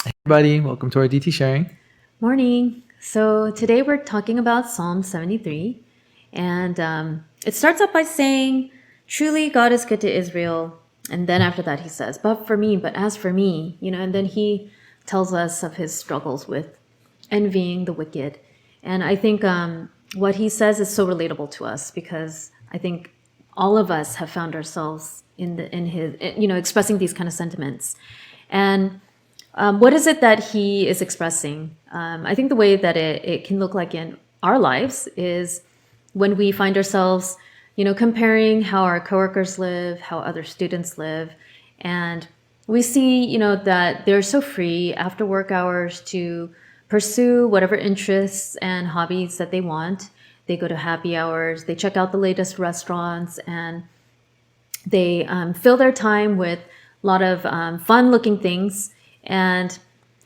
Everybody, welcome to our DT sharing. Morning. So today we're talking about Psalm 73. And it starts up by saying, Truly God is good to Israel. And then after that, he says, but as for me, and then he tells us of his struggles with envying the wicked. And I think what he says is so relatable to us because I think all of us have found ourselves in his, expressing these kind of sentiments. And what is it that he is expressing? I think the way that it can look like in our lives is when we find ourselves, comparing how our coworkers live, how other students live, and we see, that they're so free after work hours to pursue whatever interests and hobbies that they want. They go to happy hours, they check out the latest restaurants, and they fill their time with a lot of fun looking things. And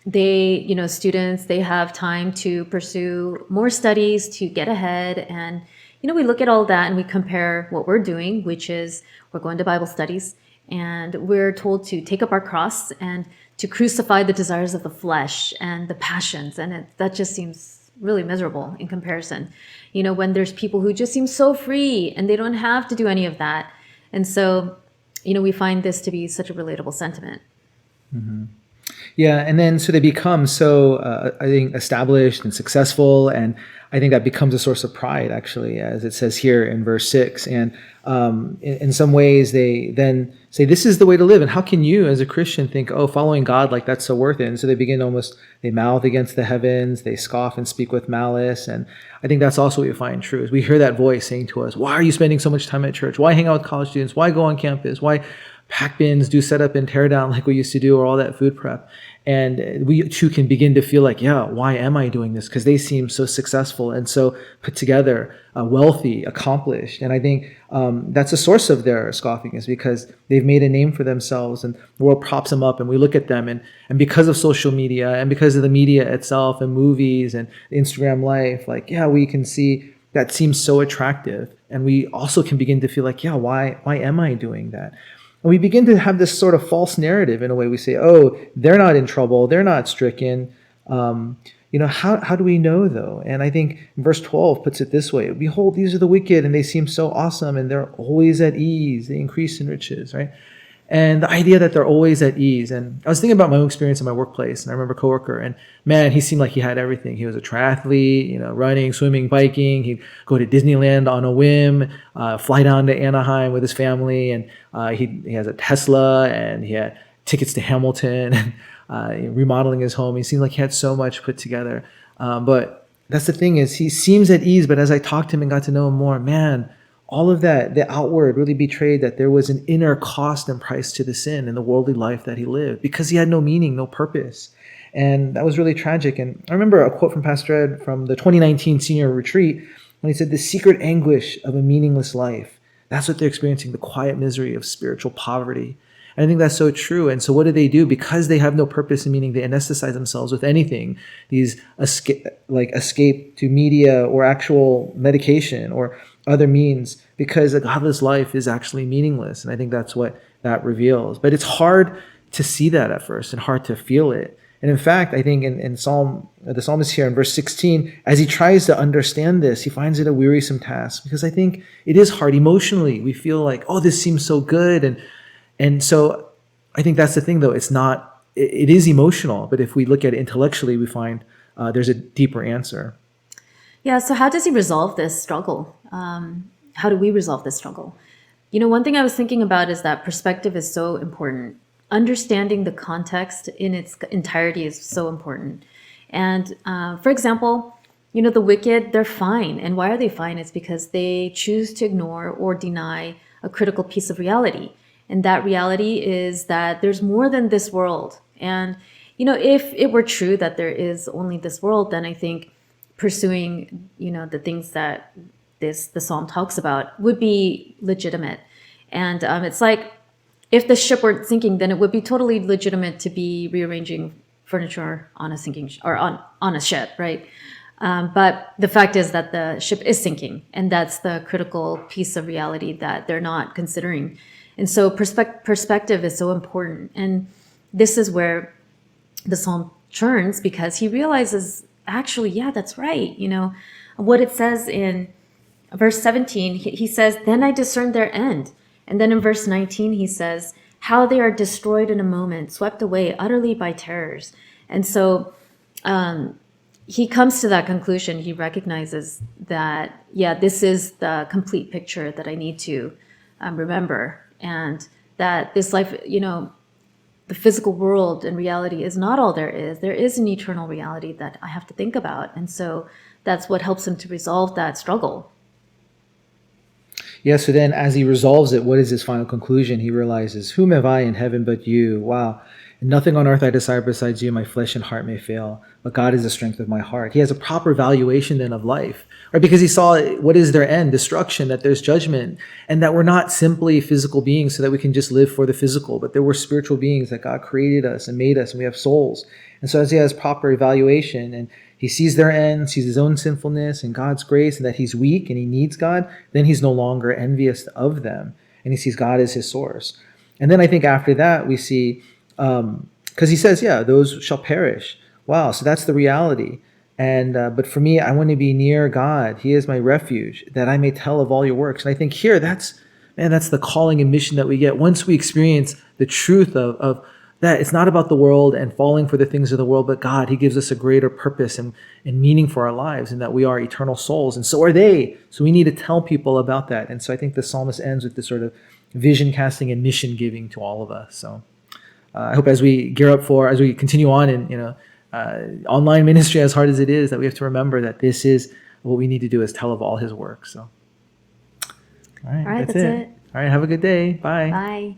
students, they have time to pursue more studies to get ahead. And, we look at all that and we compare what we're doing, which is we're going to Bible studies and we're told to take up our cross and to crucify the desires of the flesh and the passions. And that just seems really miserable in comparison. When there's people who just seem so free and they don't have to do any of that. And so, we find this to be such a relatable sentiment. Yeah, and then so they become so, I think, established and successful, and I think that becomes a source of pride, actually, as it says here in verse 6. And in some ways, they then say, this is the way to live. And how can you, as a Christian, think, oh, following God, like that's so worth it? And so they begin they mouth against the heavens, they scoff and speak with malice. And I think that's also what we find true, is we hear that voice saying to us, why are you spending so much time at church? Why hang out with college students? Why go on campus? Why pack bins, do setup and tear down like we used to do, or all that food prep? And we too can begin to feel like, yeah, why am I doing this? Because they seem so successful and so put together, wealthy, accomplished. And I think that's a source of their scoffing, is because they've made a name for themselves and the world props them up, and we look at them, and because of social media and because of the media itself and movies and Instagram life, like, yeah, we can see that seems so attractive. And we also can begin to feel like, yeah, why am I doing that? And we begin to have this sort of false narrative in a way. We say, oh, they're not in trouble, they're not stricken. How do we know, though? And I think verse 12 puts it this way: Behold, these are the wicked, and they seem so awesome, and they're always at ease. They increase in riches, right? And the idea that they're always at ease. And I was thinking about my own experience in my workplace, and I remember a coworker, and man, he seemed like he had everything. He was a triathlete, running, swimming, biking. He'd go to Disneyland on a whim, fly down to Anaheim with his family, and he has a Tesla, and he had tickets to Hamilton, and remodeling his home. He seemed like he had so much put together. But that's the thing, is he seems at ease, but as I talked to him and got to know him more, man, all of that, the outward really betrayed that there was an inner cost and price to the sin and the worldly life that he lived, because he had no meaning, no purpose. And that was really tragic. And I remember a quote from Pastor Ed from the 2019 senior retreat when he said, the secret anguish of a meaningless life. That's what they're experiencing, the quiet misery of spiritual poverty. And I think that's so true. And so what do? Because they have no purpose and meaning, they anesthetize themselves with anything. These escape to media or actual medication or other means, because a godless life is actually meaningless. And I think that's what that reveals. But it's hard to see that at first and hard to feel it. And in fact, I think in the psalmist here in verse 16, as he tries to understand this, he finds it a wearisome task, because I think it is hard emotionally. We feel like, oh, this seems so good. And so I think that's the thing, though. It is emotional, but if we look at it intellectually, we find there's a deeper answer. Yeah, so how does he resolve this struggle? How do we resolve this struggle? One thing I was thinking about is that perspective is so important. Understanding the context in its entirety is so important. And for example, the wicked, they're fine. And why are they fine? It's because they choose to ignore or deny a critical piece of reality. And that reality is that there's more than this world. And, if it were true that there is only this world, then I think pursuing, the things that the psalm talks about would be legitimate. And it's like, if the ship weren't sinking, then it would be totally legitimate to be rearranging furniture on a on a ship, right? But the fact is that the ship is sinking, and that's the critical piece of reality that they're not considering. And so perspective is so important. And this is where the psalm churns because he realizes, actually, yeah, that's right. What it says in verse 17, he says, "Then I discerned their end." And then in verse 19, he says, "How they are destroyed in a moment, swept away utterly by terrors." And so he comes to that conclusion. He recognizes that, yeah, this is the complete picture that I need to remember. And that this life, the physical world and reality is not all there is. There is an eternal reality that I have to think about. And so that's what helps him to resolve that struggle. Yeah, so then as he resolves it, what is his final conclusion? He realizes, "Whom have I in heaven but you?" Wow. "And nothing on earth I desire besides you. My flesh and heart may fail, but God is the strength of my heart." He has a proper valuation then of life, right? Because he saw what is their end, destruction, that there's judgment, and that we're not simply physical beings so that we can just live for the physical, but there were spiritual beings, that God created us and made us, and we have souls. And so as he has proper evaluation and he sees their end, sees his own sinfulness and God's grace, and that he's weak and he needs God, then he's no longer envious of them. And he sees God as his source. And then I think after that, we see, because he says, yeah, those shall perish. Wow, so that's the reality. And but for me, I want to be near God. He is my refuge, that I may tell of all your works. And I think here, that's the calling and mission that we get once we experience the truth of that. It's not about the world and falling for the things of the world, but God. He gives us a greater purpose and meaning for our lives, and that we are eternal souls, and so are they. So we need to tell people about that. And so I think the psalmist ends with this sort of vision casting and mission giving to all of us. So I hope as we as we continue on in online ministry, as hard as it is, that we have to remember that this is what we need to do, is tell of all his work. So all right, All right, that's that's it. it. All right, have a good day. Bye. Bye.